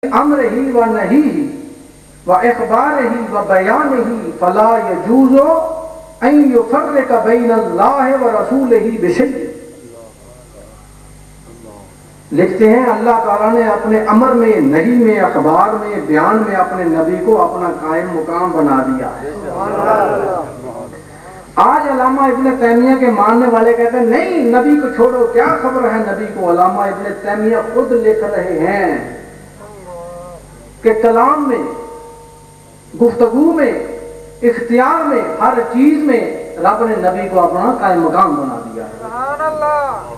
امرہ و نہیہ و اخبارہ و بیانہ فلا یجوز ان یفرق بین اللہ و رسولہ بشیء۔ لکھتے ہیں اللہ تعالیٰ نے اپنے امر میں، نہی میں، اخبار میں، بیان میں اپنے نبی کو اپنا قائم مقام بنا دیا ہے۔ آج علامہ ابن تیمیہ کے ماننے والے کہتے ہیں نہیں نبی کو چھوڑو، کیا خبر ہے نبی کو۔ علامہ ابن تیمیہ خود لکھ رہے ہیں کہ کلام میں، گفتگو میں، اختیار میں، ہر چیز میں رب نے نبی کو اپنا قائم مقام بنا دیا ہے۔ سبحان اللہ۔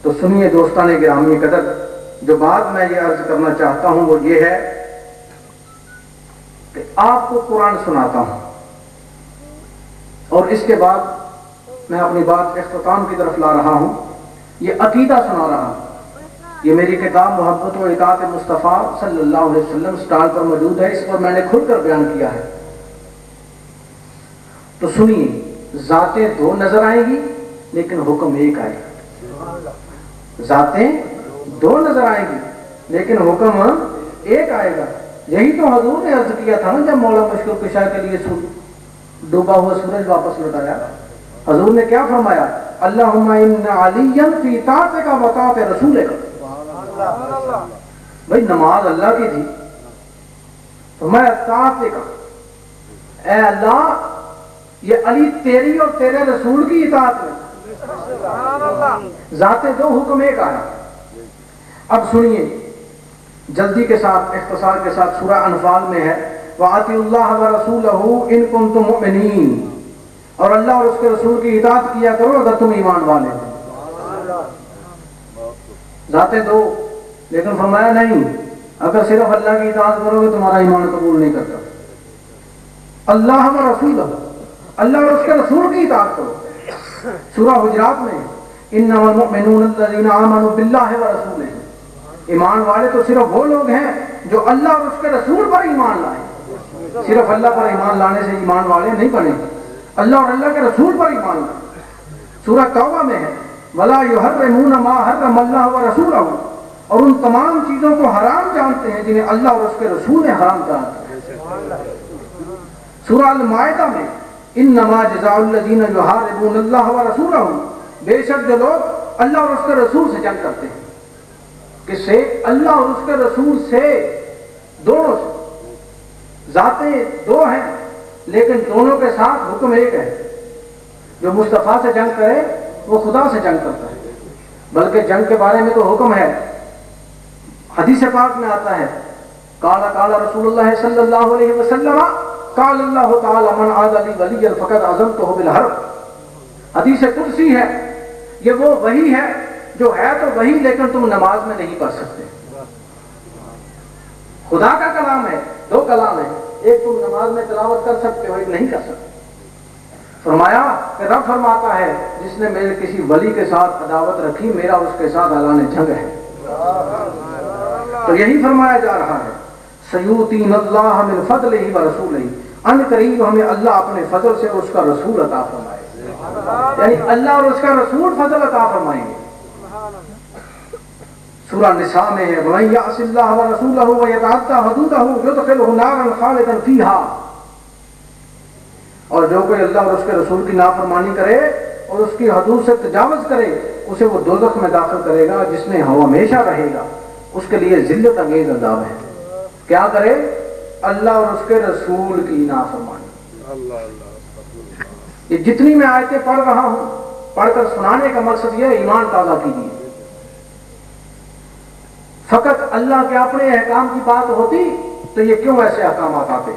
تو سنیے دوستان گرامی قدر، جو بات میں یہ عرض کرنا چاہتا ہوں وہ یہ ہے کہ آپ کو قرآن سناتا ہوں اور اس کے بعد میں اپنی بات اختتام کی طرف لا رہا ہوں۔ یہ عقیدہ سنا رہا ہوں، یہ میری کتاب محبت و اطاعت مصطفیٰ صلی اللہ علیہ وسلم سٹال پر موجود ہے، اس پر میں نے کھل کر بیان کیا ہے۔ تو سنیے، ذاتیں دو نظر آئیں گی لیکن حکم ایک آئے گا۔ ذاتیں دو نظر آئیں گی لیکن حکم ایک آئے گا۔ یہی تو حضور نے عرض کیا تھا نا جب مولا مشکل کشا کے لیے ڈوبا ہوا سورج واپس لوٹایا، حضور نے کیا فرمایا؟ اللہم ان علیا فی طاعتک و طاعت رسولک۔ بھائی نماز اللہ کی تھی، فرمایا طاعتک، اے اللہ یہ علی تیری اور تیرے رسول کی اطاعت میں، ذات دو حکم ایک آیا۔ اب سنیے جلدی کے ساتھ، اختصار کے ساتھ، سورہ انفال میں ہے وَأَطِیعُوا اللَّهَ وَرَسُولَهُ إِن كُنتُم مُؤْمِنِینَ، اور اللہ اور اس کے رسول کی اطاعت کیا کرو اگر تم ایمان والے ہو۔ ذاتیں دو، لیکن فرمایا نہیں اگر صرف اللہ کی اطاعت کرو گے تمہارا ایمان قبول نہیں کرتا۔ اللہ و رسولہ، اللہ اور اس کے رسول کی اطاعت کرو۔ سورہ حجرات میں انما المؤمنون الذین آمنوا باللہ ورسولہ، ایمان والے تو صرف وہ لوگ ہیں جو اللہ اور اس کے رسول پر ایمان لائیں۔ صرف اللہ پر ایمان لانے سے ایمان والے نہیں بنے، اللہ اور اللہ کے رسول پر ایمان لائیں۔ سورہ توبہ میں ہے وَلَا يُحَرِّمُونَ مَا حَرَّمَ اللَّهُ وَرَسُولُهُ، اور ان تمام چیزوں کو حرام جانتے ہیں جنہیں اللہ اور اس کے رسول نے حرام جانا۔ سورہ المائدہ میں انما جزاء الذین یحاربون اللہ ورسولہ، بے شک جو لوگ اللہ اور اس کے رسول سے جنگ کرتے ہیں، کس سے؟ اللہ اور اس کے رسول سے، دونوں سے۔ ذاتیں دو ہیں لیکن دونوں کے ساتھ حکم ایک ہے۔ جو مصطفیٰ سے جنگ کرے وہ خدا سے جنگ کرتا ہے، بلکہ جنگ کے بارے میں تو حکم ہے، حدیث پاک میں آتا ہے قال رسول اللہ صلی اللہ علیہ وسلم قال اللہ تعالی من عاد لی ولیا فقد عزمتہ بالحرب۔ حدیث قدسی ہے، یہ وہ وحی ہے جو ہے تو وحی لیکن تم نماز میں نہیں پڑھ سکتے۔ خدا کا کلام ہے، دو کلام ہے، ایک تم نماز میں تلاوت کر سکتے ہو، ایک نہیں کر سکتے۔ فرمایا کہ رب فرماتا ہے جس نے میرے کسی ولی کے ساتھ عداوت رکھی میرا اس کے ساتھ اعلان جنگ ہے۔ تو یہی فرمایا جا رہا ہے سیؤتین اللہ من فضلہ ورسولہ، ان قریب ہمیں اللہ اپنے فضل سے اور اس کا رسول عطا فرمائے، یعنی اللہ اور اس کا رسول فضل عطا فرمائیں گے۔ سورہ نساء میں ہے وَمَن يَعْصِ اللَّهَ وَرَسُولَهُ وَيَتَعَدَّ حُدُودَهُ يُدْخِلْهُ نَارًا خَالِدًا فِيهَا، اور جو کوئی اللہ اور اس کے رسول کی نافرمانی کرے اور اس کی حدود سے تجاوز کرے اسے وہ دوزخ میں داخل کرے گا جس میں وہ ہمیشہ رہے گا، اس کے لیے ذلت انگیز عذاب ہے۔ کیا کرے؟ اللہ اور اس کے رسول کی نافرمانی۔ یہ جتنی میں آیتیں پڑھ رہا ہوں، پڑھ کر سنانے کا مقصد یہ ایمان تازہ کیجیے۔ فقط اللہ کے اپنے احکام کی بات ہوتی تو یہ کیوں ایسے احکامات آتے؟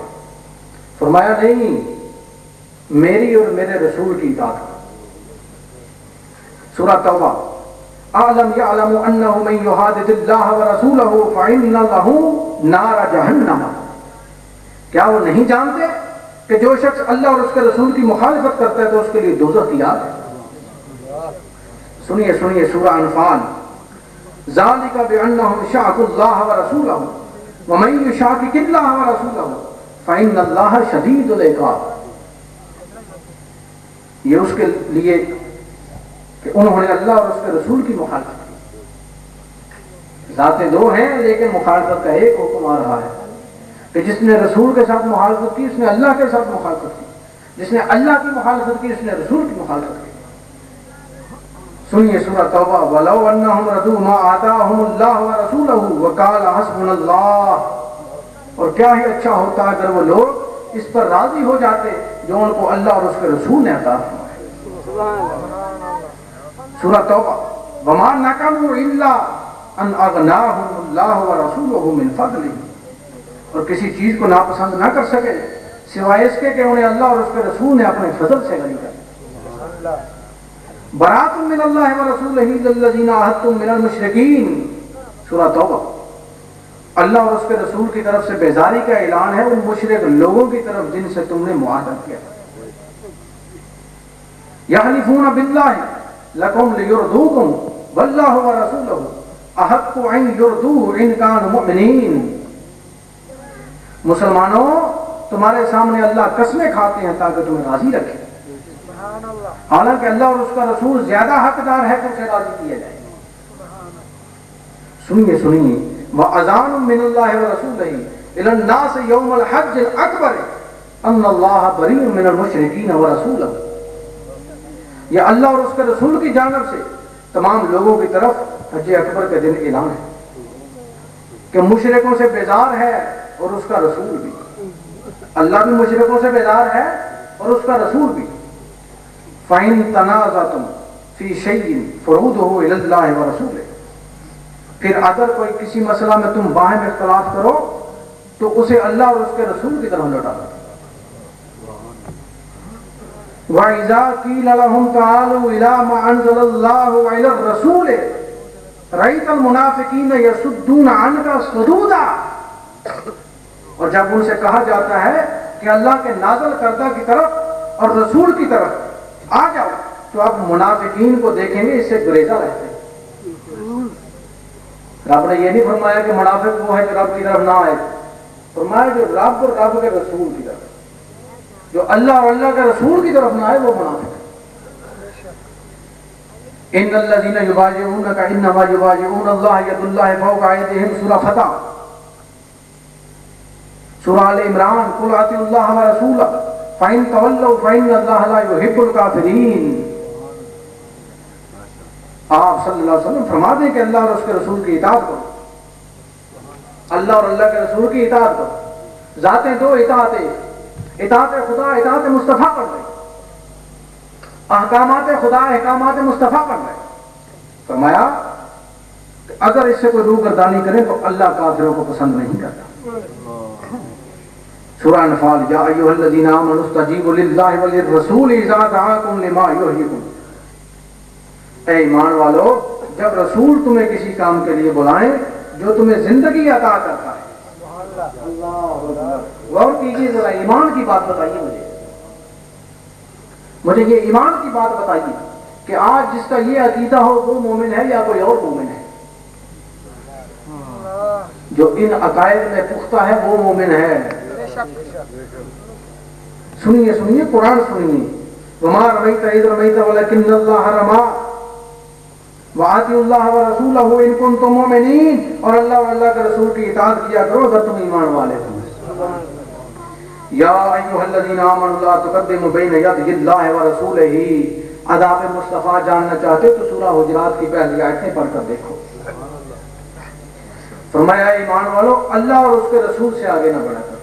فرمایا نہیں، میری اور میرے رسول کی اطاعت۔ سورہ توبہ اعلم یعلم انہ من یحادد اللہ ورسولہ فإن لہ نار جہنم، کیا وہ نہیں جانتے کہ جو شخص اللہ اور اس کے رسول کی مخالفت کرتا ہے تو اس کے لیے دوزخ کی آگ ہے۔ سنیے سنیے سورہ انفال ذالک بانہم شاقوا اللہ ورسولہ ومن یشاقق اللہ ورسولہ فإن اللہ شدید العقاب، یہ اس کے لیے کہ انہوں نے اللہ اور اس کے رسول کی مخالفت کی۔ ذاتیں دو ہیں لیکن مخالفت کا ایک حکم آ رہا ہے کہ جس نے رسول کے ساتھ مخالفت کی اس نے اللہ کے ساتھ مخالفت کی، جس نے اللہ کی مخالفت کی اس نے رسول کی مخالفت کی۔ سنیے سورہ توبہ، وَلَوْ أَنَّهُمْ رَضُوا مَا آتَاهُمُ اللَّهُ وَرَسُولُهُ وَقَالَ حَسْبُنَا اللَّهُ، اور کیا ہی اچھا ہوتا اگر وہ لوگ اس پر راضی ہو جاتے جو ان کو اللہ اور اس کے رسول نے عطا فرمایا۔ سورہ توبہ، وَمَا نَقَمُوا إِلَّا أَنْ أَغْنَاهُمُ اللَّهُ وَرَسُولُهُ مِنْ فَضْلِهِ، اور کسی چیز کو ناپسند نہ کر سکے سوائے اس کے کہ انہیں اللہ اور اس کے رسول نے اپنے فضل سے غنی کر دیا۔ برات من اللہ ورسولہ الذین عاہدتم من المشرکین، سورہ توبہ، اللہ اور اس کے رسول کی طرف سے بیزاری کا اعلان ہے ان مشرک لوگوں کی طرف جن سے تم نے معاہدہ کیا۔ یحلفون باللہ لکم لیردوکم واللہ ورسولہ احق ان یردوہ ان کانوا مؤمنین، مسلمانوں تمہارے سامنے اللہ قسمیں کھاتے ہیں تاکہ تمہیں راضی رکھے، حالانکہ اللہ اور اس کا رسول زیادہ حقدار ہے کہ اسے راضی کیا جائے۔ سنیے سنیے، وَأَذَانٌ مِّنَ اللَّهِ وَرَسُولِهِ إِلَى النَّاسِ يَوْمَ الْحَجِّ الْأَكْبَرِ أَنَّ اللَّهَ بَرِيءٌ مِّنَ الْمُشْرِكِينَ وَرَسُولُهُ، یہ اللہ اور اس کے رسول کی جانب سے تمام لوگوں کی طرف حج اکبر کے دن اعلان ہے کہ مشرکوں سے بیزار ہے اور اس کا رسول بھی، اللہ بھی مشرکوں سے بیزار ہے اور اس کا رسول بھی۔ فَإِن تَنَازَعْتُمْ فِي شَيْءٍ فَرُدُّوهُ إِلَى اللَّهِ وَرَسُولِهِ، پھر اگر کوئی کسی مسئلہ میں تم باہم اختلاف کرو تو اسے اللہ اور اس کے رسول کی طرف لوٹا دو۔ وَإِذَا قِيلَ لَهُمْ تَعَالَوْا إِلَى مَا أَنزَلَ اللَّهُ وَإِلَى الرَّسُولِ رَأَيْتَ الْمُنَافِقِينَ يَصُدُّونَ عَنْكَ صُدُودًا، اور جب ان سے کہا جاتا ہے کہ اللہ کے نازل کردہ کی طرف اور رسول کی طرف آ جاؤ تو آپ منافقین کو دیکھیں گے اس سے گریزہ رہتے ہیں۔ رب نے یہ نہیں فرمایا کہ منافق وہ ہے جو رب کی طرف نہ آئے، فرمایا جو رب اور رب کے رسول کی طرف، جو اللہ اور اللہ کے رسول کی طرف نہ آئے وہ منافق ہے۔ ان الذين يبايعونك انما يبايعون الله يد الله فوق ايديهم، سورہ فتح، سورہ آل عمران، قل اطیعوا الله ورسوله فإن تولوا فإن الله لا يحب الكافرين۔ آپ صلی اللہ علیہ وسلم فرما دیں کہ اللہ اور اس کے رسول کی اطاعت کرو، اللہ اور اللہ کے رسول کی اطاعت کرو، ذاتیں دو اطاعتیں، اطاعت خدا اطاعت مصطفیٰ پر رہے، احکامات خدا احکامات مصطفیٰ پر رہے۔ فرمایا کہ اگر اس سے کوئی روگردانی کرے تو اللہ کافروں کو پسند نہیں کرتا۔ سورہ انفال، یا ایھا الذین آمنوا استجیبوا للہ وللرسول اذا دعاکم لما یحییکم، اے ایمان والو جب رسول تمہیں کسی کام کے لیے بلائیں جو تمہیں زندگی عطا کرتا ہے۔ غور کیجیے ذرا، ایمان کی بات بتائیے مجھے یہ ایمان کی بات بتائیے کہ آج جس کا یہ عقیدہ ہو وہ مومن ہے یا کوئی اور مومن ہے؟ جو ان عقائد میں پختہ ہے وہ مومن ہے۔ سنیے سنیے قرآن سنیے، وما رمیت اذ رمیت ولکن اللہ رمی وآتیوا اللہ ورسولہ ان کنتم مؤمنین، اور اللہ اور اللہ کے رسول کی اطاعت کیا کرو اگر تم ایمان والے ہو۔ یا ایھا الذین آمنوا لا تقدموا بین یدی اللہ ورسولہ، آداب مصطفیٰ جاننا چاہتے تو سورہ حجرات کی پہلی آیتیں پڑھ کر دیکھو۔ فرمایا ایمان والو اللہ اور اس کے رسول سے آگے نہ بڑھا کر۔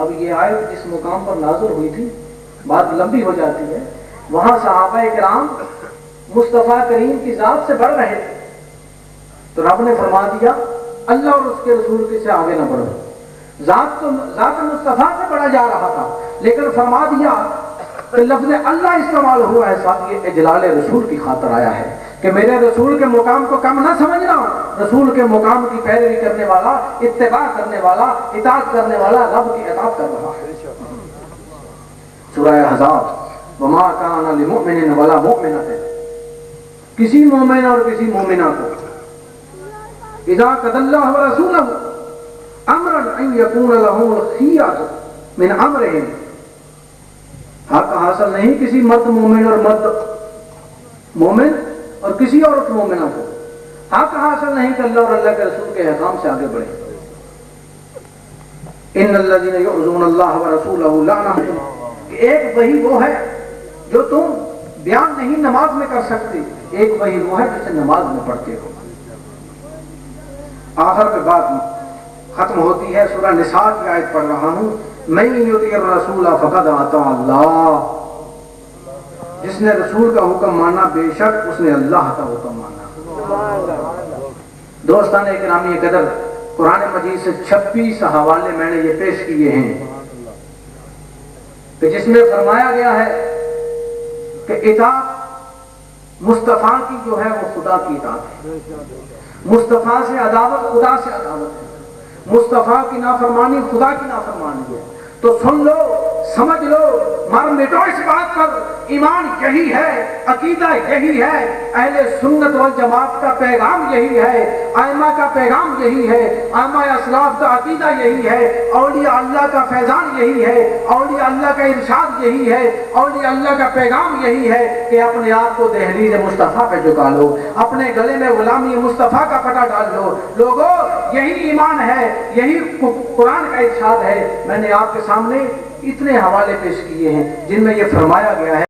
اب یہ آیت جس مقام پر نازل ہوئی تھی بات لمبی ہو جاتی ہے، وہاں صحابہ کرام مصطفیٰ کریم کی ذات سے بڑھ رہے تھے تو رب نے فرما دیا اللہ اور اس کے رسول کے سے آگے نہ بڑھو۔ ذات مصطفیٰ سے بڑھا جا رہا تھا لیکن فرما دیا کہ لفظ اللہ استعمال ہوا ہے، ساتھ یہ اجلال رسول کی خاطر آیا ہے کہ میرے رسول کے مقام کو کم نہ سمجھنا، رسول کے مقام کی پیروی کرنے والا، اتباع کرنے والا، اطاعت کرنے والا رب کی اطاعت کر رہا ہے۔ سورہ احزاب، وما کان لمؤمن ولا مؤمنۃ، کسی مومن اور کسی مومنہ کو اذا قضى اللہ ورسولہ امرا ان یکون لهم الخیرۃ من امرهم، حق حاصل نہیں کسی مرد مومن اور مرد مومن اور کسی عورت مومنہ کو حق حاصل نہیں کہ اللہ اور اللہ کے رسول کے احکام سے آگے بڑھے. ان الذین یعظون اللہ ورسولہ لعنہم، کہ ایک وہی وہ ہے جو تم بیان نہیں نماز میں کر سکتے، ایک وہی وہ ہے جسے نماز میں پڑھتے ہو. آخر پہ بات ختم ہوتی ہے. سورہ نساء کی آیت پڑھ رہا ہوں. من یطیع الرسول فقد اطاع اللہ، جس نے رسول کا حکم مانا بے شک اس نے اللہ کا حکم مانا. دوستان اکرامی قدر، قرآن مجید سے 26 حوالے میں نے یہ پیش کیے ہیں کہ جس میں فرمایا گیا ہے کہ اطاعت مصطفیٰ کی جو ہے وہ خدا کی اطاعت ہے. مصطفیٰ سے عداوت خدا سے عداوت ہے. مصطفیٰ کی نافرمانی خدا کی نافرمانی ہے. تو سن لو، سمجھ لو، مر مٹو اس بات پر. ایمان یہی ہے، عقیدہ یہی ہے، اہل سنت والجماعت کا پیغام یہی ہے، ائمہ کا پیغام یہی ہے، ائمہ اسلاف کا عقیدہ یہی ہے، اولیاء اللہ کا فیضان یہی ہے، اولیاء اللہ کا ارشاد یہی ہے، اولیاء اللہ کا پیغام یہی ہے کہ اپنے آپ کو دہلیز مصطفیٰ پہ جھکا لو، اپنے گلے میں غلامی مصطفیٰ کا پٹا ڈال لو. لوگوں، یہی ایمان ہے، یہی قرآن کا ارشاد ہے. میں نے آپ کے سامنے اتنے حوالے پیش کیے ہیں جن میں یہ فرمایا گیا ہے